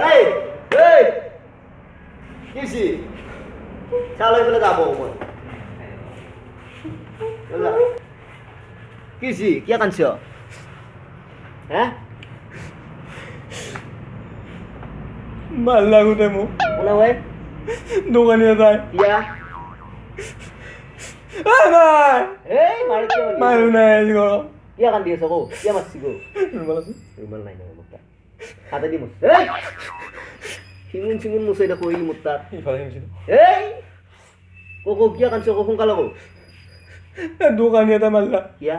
জানাই এই কিছি চালাই বলে যাব মই কিছি কিয়া কানছ হ্যাঁ মাল লাগুতে মোক কোনে ভাই দোকানীয়ে যায় কিয়া ভাই এই মাৰি কিয়া মাৰো নাই আজি ঘৰত কিয়া কান্দি আছ কো কিয়া মাৰছি কো ৰুমাল আছে ৰুমাল নাই নহয় মোক হাতে দি মুছ এই সিঙুন সিঙুন মুছে দে কই মোৰ তাত ইফালে গৈছিলো এই কো কিয়া কানছ কো সোনকালে কো দোকানী এটা মাৰিলা কিয়া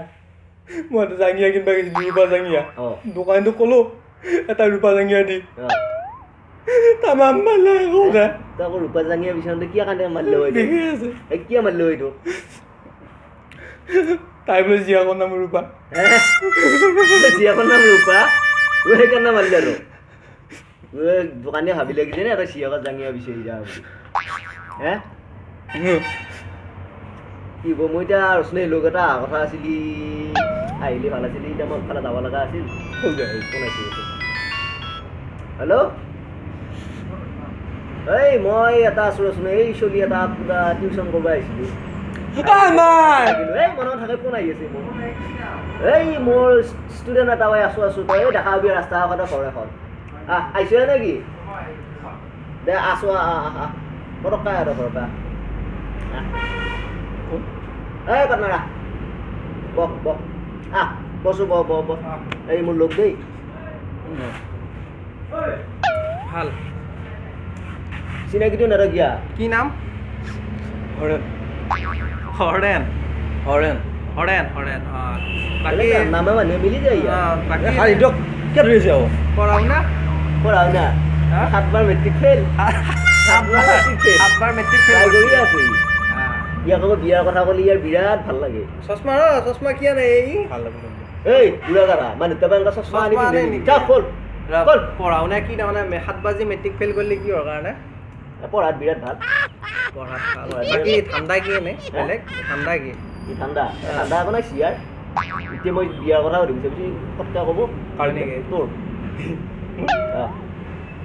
মই এটা জাঙিয়া কিনবা গৈছিলো ৰূপা জাঙিয়া দোকানীটো ক'লো এটা ৰূপা জাঙিয়া দি তামাম মাৰিলা কওঁতে তই আকৌ ৰূপা জাঙিয়া বিচাৰোঁতে কিয়া কান্দে মাৰিলে হয় দেখি আছে এই কিয়া মাৰিলে হয় এইটো তাই বোলে জীয়াকৰ নাম ৰূপা চিয়াকৰ নাম ৰূপা ঐ সেইকাৰণে মাৰিলে আৰু ঐ দোকানীয়ে ভাবি লাগিছে নে এটা চিয়াকৰ জাঙিয়া বিচাৰি যা বুলি হে কি হ'ব মই এতিয়া ৰচনী লোক এটা কথা আছিলি আহিলে ভাল আছিলি এতিয়া মই ফালে যাব লগা আছিল কোনাইছিল হেল্ল' এই মই এটা আছোঁ ৰচনী এই চলি এটা কিবা টিউশ্যন কৰিব আহিছিলোঁ এই মনত থাকে কোন আহি আছে মোৰ এই মোৰ ষ্টুডেণ্ট এটা আছোঁ তই দেখা পাবি ৰাস্তা কাষতে ঘৰ এখন আহিছে নেকি দে আছোঁ পটককৈ আৰু ঘৰৰ পৰা এই কটনাৰা বহ বহ বছো বহ বহ বহ এই মোৰ লগ দেই ভাল চিনাকিটো নাৰগীয়া কি নাম হৰেণ হৰেণ হৰেণ হৰেণ হৰেণ বাকী নামে মানুহে মিলি যায় বাকী খালি দিয়ক কিয় ধৰি আছে আকৌ পঢ়া শুনা পঢ়া শুনা 7 বাৰ মেট্ৰিক ফেইল 7 বাৰ মেট্ৰিক ফেইল 7 বাৰ মেট্ৰিক ট্ৰাই ফেইল কৰি আছোঁ ইয়াক আকৌ বিয়াৰ কথা ক'লে ইয়াৰ বিৰাট ভাল লাগে চশমা চশমা কিয় নাই এই ভাল লাগিব এই বুঢ়া কাৰা মানুহ তাৰ পৰা চশমা আনি চশমা আনে পিন্ধি নেকি? যা খোল খোল পঢ়া শুনা কি তাৰমানে 7 বাজি মেট্ৰিক ফেইল কৰিলে কিহৰ কাৰণে পঢ়াত বিৰাট ভাল পঢ়াত ভাল বাকী ঠাণ্ডা কি এনে বেলেগ ঠাণ্ডা কি কি ঠাণ্ডা ঠাণ্ডা একো নাই চিয়াৰ এতিয়া মই বিয়াৰ কথা সুধিম চাবিচি ফটকা ক'ব কাৰ নেকি তোৰ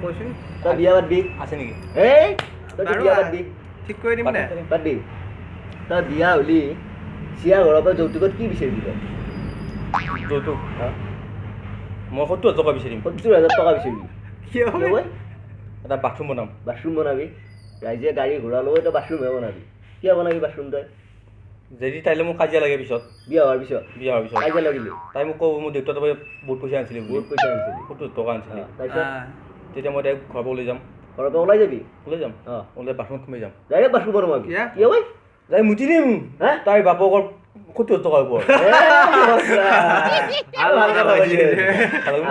কৈছোন তই বিয়া পাতবি আছে নেকি এই তই বাৰু বিয়া পাতবি ঠিক কৰি দিম দে পাতবি তই বিয়া হ'লি চিয়াৰ ঘৰৰ পৰা যৌতুকত কি বিচাৰিবি তই যৌতুক মই 70,000 টকা বিচাৰিম 70,000 টকা বিচাৰিবি কিয় কিয় ঐ? এটা বাথৰুম বনাম বাথৰুম বনাবি ৰাইজে গাড়ী ঘোঁৰা লৈ তই বাথৰুমহে বনাবি কিয় বনাবি বাথৰুম তই যদি তাইলৈ মোক কাজিয়া লাগে পিছত বিয়া হোৱাৰ পিছত বিয়া হোৱাৰ পিছত কাজিয়া লাগিলি তাই মোক ক'ব মোৰ দেউতাৰ পৰা বহুত পইচা আনিছিলে বহুত পইচা আনিছিলি 70,000 টকা আনিছিলে তাৰপিছত তেতিয়া মই তাইক ঘৰৰ পৰা ওলাই যাম ঘৰৰ পৰা ওলাই যাবি ওলাই যাম অঁ ওলাই বাথৰুমত সোমাই যাম ডাইৰেক্ট বাথৰুম বনাবি কিয়? কিয় ঐ যাই মুতি দিম হা তাইৰ বাপকৰ 70,000 টকাৰ ওপৰত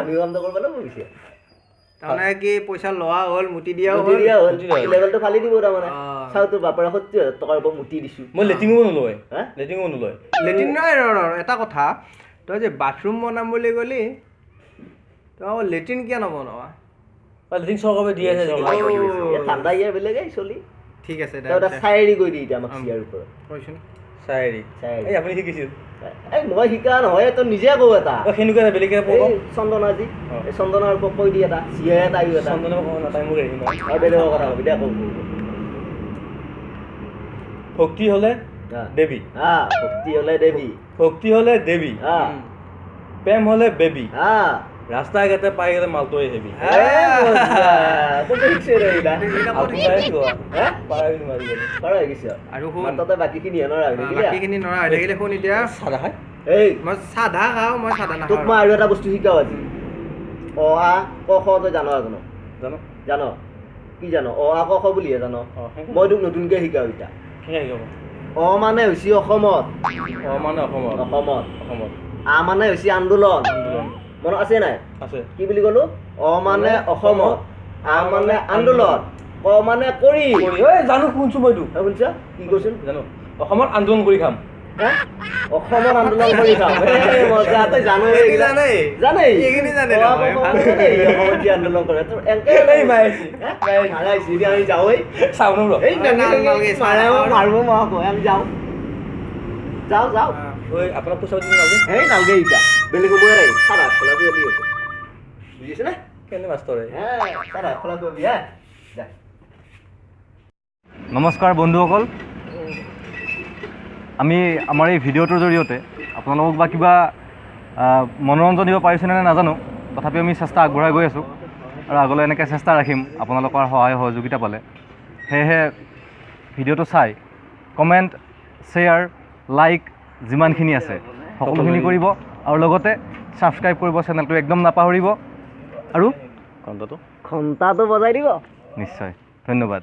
আমিও কাম কৰিব লাগিব পিছে তাৰমানে কি পইচা লোৱা হ'ল মুতি দিয়াও মুতি দিয়া হ'ল মুতি দিয়া হ'ল। লেভেলটো ফালি দিব তাৰমানে অঁ। চাওঁ তোৰ বাপৰে 70,000 টকাৰ ওপৰত মুতি দিছোঁ মই লেট্ৰিনো নলয় হা লেট্ৰিনো নলয় লেট্ৰিন নহয় এটা কথা তই যে বাথৰুম বনাম বুলি ক'লি তই আকৌ লেট্ৰিন কিয় নবনাৱা লেট্ৰিন চৰকাৰৰ পৰা দি আছে ইয়াত ঠাণ্ডা ইয়াৰ বেলেগেই চলি ঠিক আছে দে তই এটা চায়েৰী কৰি দি এতিয়া আমাক চিয়াৰ ওপৰত কৈছোন চায়েৰী চায়েৰী এই আপুনি শিকিছিল এই মই শিকা নহয় তই নিজে কওঁ এটা সেনেকুৱা এটা বেলেগ এই ক'ব চন্দনাজী অঁ। এই চন্দনৰ ওপৰত কৈ দি এটা চিয়া এটা আয়ো এটা চন্দনে ক'ব নাপায় মোক হেৰি নহয় আৰু বেলেগৰ কথা কবি দে কওঁ ভক্তি হ'লে দেৱী ভক্তি হ'লে দেৱী ভক্তি হ'লে দেৱী প্ৰেম হ'লে বেবী ৰাস্তা ঘাটে পাই গ'লে মালটো হেবি আৰু শুন বাকীখিনি বাকীখিনি নৰা হৈ থাকিলে শুন এতিয়া চাদা খাই এই মই চাধা খাওঁ মই চাধা তোক নাখাওঁ মই আৰু এটা বস্তু শিকাওঁ আজি অ আ ক খ তই জানো জানো জানো জান কি জানো অ আ ক খ বুলিহে জানো অঁ মই তোক নতুনকৈ শিকাওঁ এতিয়া সেয়াই ক'ব অ মানে হৈছে অসমত অঁ মানে অসমত অসমত অসমত আ মানে হৈছে আন্দোলন আন্দোলন মনত আছে নাই আছে কি বুলি ক'লো অ মানে অসমত আ মানে আন্দোলন ক মানে কৰি ঐ জানো শুনছোঁ মইতো শুনিছ কি কৈছোন জানো অসমত আন্দোলন কৰি খাম অসমত আন্দোলন কৰি খাম মজা তই জানো এইগিলা জানেই এইখিনি জানে অ, নহয়, অসমত ভাল। জানেই, অসমত যি আন্দোলন কৰে তোৰ এনেকে এই মাৰিছি মাৰাইছি এতিয়া আমি যাওঁৱেই চাউনো ৰ এই নালগে, মাৰিব মই আকৌ আমি যাওঁ যাওঁ যাওঁ ঐ আপোনাক পইচা পাতি নালাগে এই নালগে এতিয়া বেলেগ সময় নাই চাৰা খোলা দি আছে বুজিছে নে কেনে মাষ্টৰে তাৰা খোলা কৰিবি হা যা নমস্কাৰ বন্ধুসকল আমি আমাৰ এই ভিডিঅ'টোৰ জৰিয়তে আপোনালোকক বা কিবা মনোৰঞ্জন দিব পাৰিছেনে নে নাজানো তথাপিও আমি চেষ্টা আগবঢ়াই গৈ আছোঁ আৰু আগলৈ এনেকৈ চেষ্টা ৰাখিম আপোনালোকৰ সহায় সহযোগিতা পালে সেয়েহে ভিডিঅ'টো চাই কমেণ্ট শ্বেয়াৰ লাইক যিমানখিনি আছে সকলোখিনি কৰিব আৰু লগতে ছাবস্ক্ৰাইব কৰিব চেনেলটো একদম নাপাহৰিব আৰু ঘণ্টাটো বজাই দিব নিশ্চয় ধন্যবাদ